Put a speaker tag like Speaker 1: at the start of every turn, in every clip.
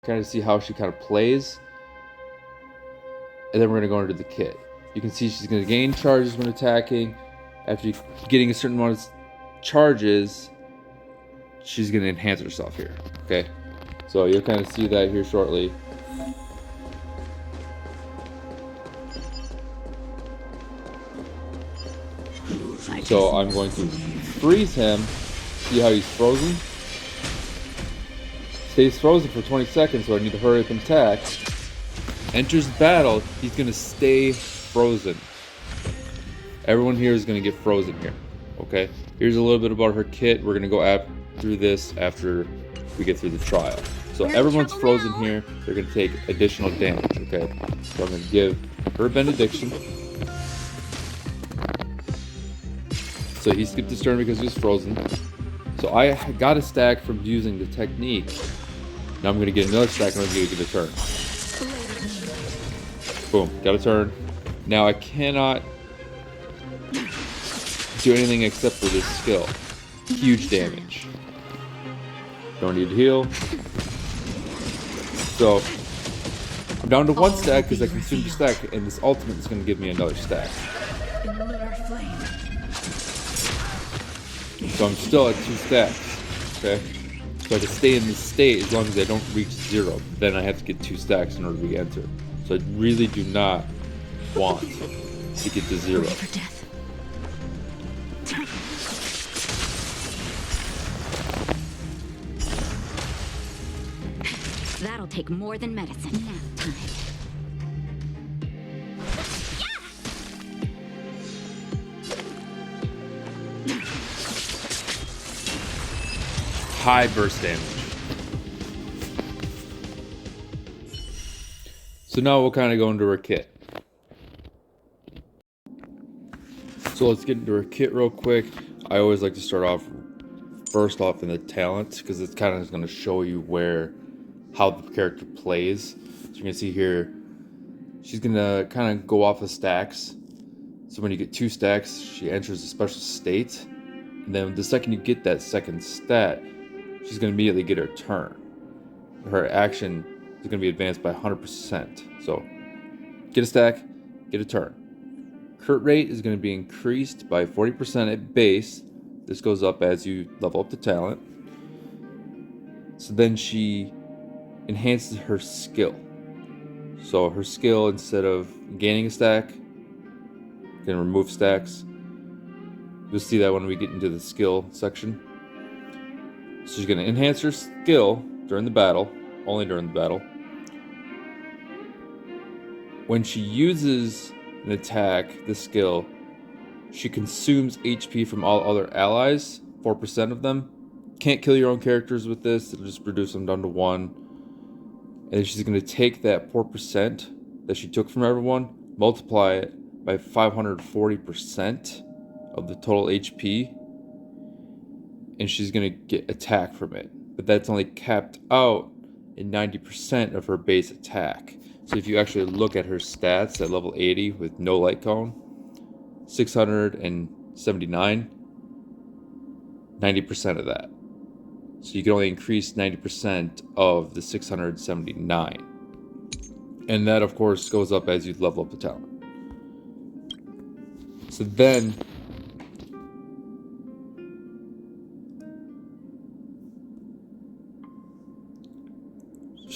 Speaker 1: kind of see how she kind of plays. And then we're going to go into the kit. You can see she's going to gain charges when attacking. After getting a certain amount of charges, she's going to enhance herself here. Okay, so you'll kind of see that here shortly. So I'm going to freeze him. See how he's frozen? Stays frozen for 20 seconds, so I need to hurry up and attack. Enters battle, he's going to stay frozen. Everyone here is going to get frozen here. Okay, here's a little bit about her kit. We're going to go through this after we get through the trial. So everyone's frozen here. They're going to take additional damage. Okay, so I'm going to give her benediction. So he skipped his turn because he was frozen. So I got a stack from using the technique. Now I'm going to get another stack and I'm going to get a turn. Boom, got a turn. Now I cannot do anything except for this skill. Huge damage. Don't need to heal. So I'm down to one stack because I consumed a stack, and this ultimate is going to give me another stack. So I'm still at 2 stacks. Okay, so I can stay in this state as long as I don't reach 0. Then I have to get 2 stacks in order to re-enter. So I really do not want to get to 0.
Speaker 2: That'll take more than medicine. Now time.
Speaker 1: High burst damage. So now we'll kind of go into her kit. So let's get into her kit real quick. I always like to start off first off in the talent because it's kind of going to show you how the character plays. So you can see here, she's going to kind of go off of stacks. So when you get 2 stacks, she enters a special state. And then the second you get that second stat, she's going to immediately get her turn. Her action is going to be advanced by 100%. So get a stack, get a turn. Crit rate is going to be increased by 40% at base. This goes up as you level up the talent. So then she enhances her skill. So her skill, instead of gaining a stack, can remove stacks. You'll see that when we get into the skill section. So she's going to enhance her skill during the battle, only during the battle. When she uses an attack, this skill, she consumes HP from all other allies, 4% of them. Can't kill your own characters with this, it'll just reduce them down to 1. And she's going to take that 4% that she took from everyone, multiply it by 540% of the total HP, and she's going to get attack from it. But that's only capped out in 90% of her base attack. So if you actually look at her stats at level 80 with no light cone, 679, 90% of that. So you can only increase 90% of the 679. And that, of course, goes up as you level up the talent. So then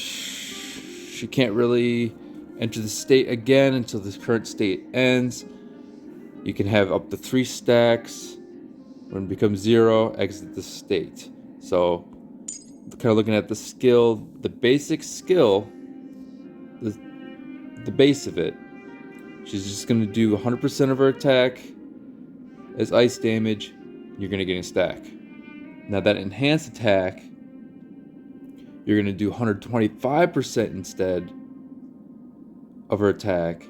Speaker 1: she can't really enter the state again until the current state ends. You can have up to 3 stacks. When it becomes 0, exit the state. So, kind of looking at the skill, the basic skill, the base of it, she's just going to do 100% of her attack as ice damage. You're going to get a stack. Now that enhanced attack, you're going to do 125% instead of her attack,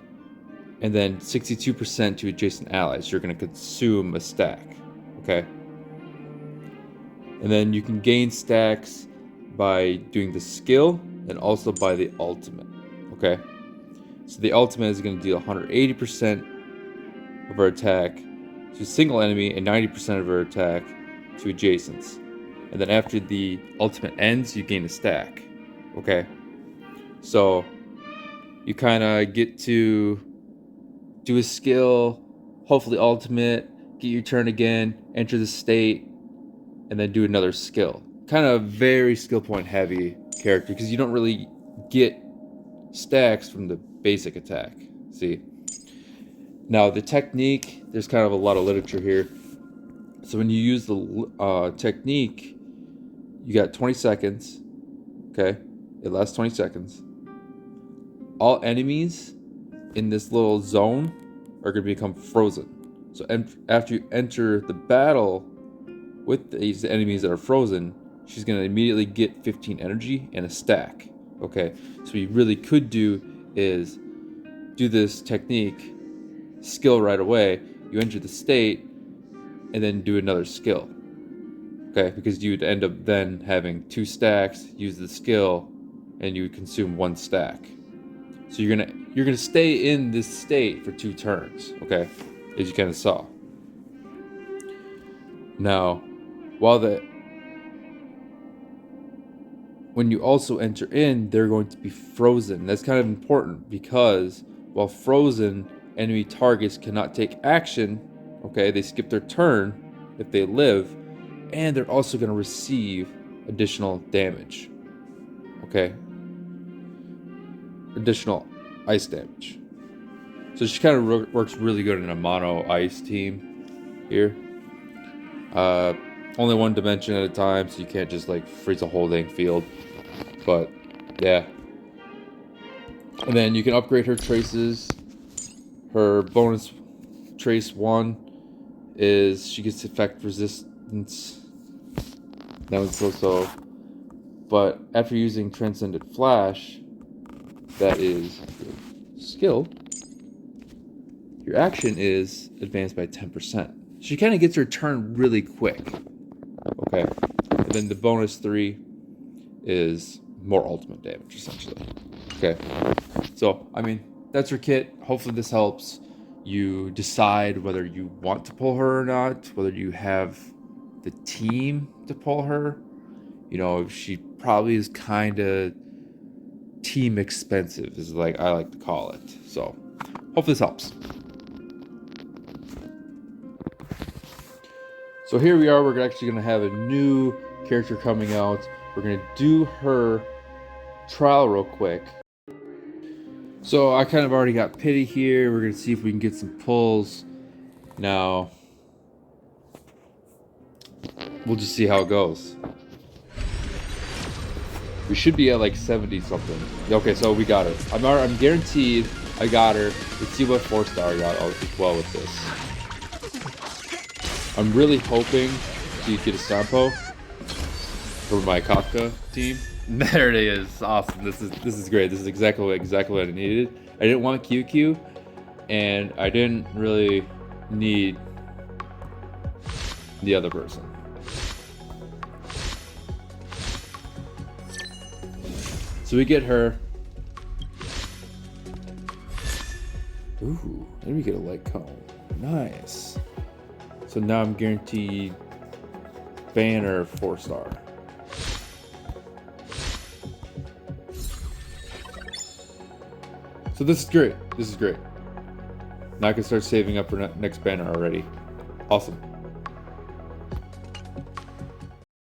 Speaker 1: and then 62% to adjacent allies. You're going to consume a stack. Okay? And then you can gain stacks by doing the skill and also by the ultimate. Okay? So the ultimate is going to deal 180% of her attack to a single enemy and 90% of her attack to adjacents. And then after the ultimate ends, you gain a stack. Okay? So you kind of get to do a skill, hopefully ultimate, get your turn again, enter the state, and then do another skill. Kind of very skill point heavy character because you don't really get stacks from the basic attack. See? Now the technique, there's kind of a lot of literature here. So when you use the technique, you got 20 seconds. Okay? It lasts 20 seconds. All enemies in this little zone are going to become frozen. So after you enter the battle with these enemies that are frozen, she's going to immediately get 15 energy and a stack. Okay, so what you really could do is do this technique, skill right away, you enter the state, and then do another skill. Okay, because you'd end up then having 2 stacks, use the skill, and you would consume 1 stack. So you're gonna stay in this state for 2 turns, okay? As you kind of saw. Now, when you also enter in, they're going to be frozen. That's kind of important because while frozen, enemy targets cannot take action. Okay, they skip their turn if they live, and they're also going to receive additional damage. Okay, additional ice damage. So she kind of works really good in a mono ice team here. Only 1 dimension at a time, so you can't just like freeze a whole dang field. But yeah. And then you can upgrade her traces. Her bonus trace 1 is she gets effect resistance. That one's so. But after using Transcendent Flash, that is your skill, your action is advanced by 10%. She kind of gets her turn really quick. Okay. And then the bonus 3 is more ultimate damage, essentially. Okay. So, I mean, that's her kit. Hopefully this helps you decide whether you want to pull her or not, whether you have the team to pull her. You know, she probably is kind of team expensive, is like I like to call it. So, hopefully this helps. So here we are, we're actually going to have a new character coming out. We're going to do her trial real quick. So I kind of already got pity here. We're going to see if we can get some pulls. Now, we'll just see how it goes. We should be at like 70 something. Okay, so we got her. I'm guaranteed I got her. Let's see what 4-star I got as well with this. I'm really hoping to get a Sampo for my Kafka team. There it is. Awesome. This is great. This is exactly what I needed. I didn't want QQ, and I didn't really need the other person. So we get her. Ooh, and we get a light cone. Nice. So now I'm guaranteed banner 4-star. So this is great. This is great. Now I can start saving up for next banner already. Awesome.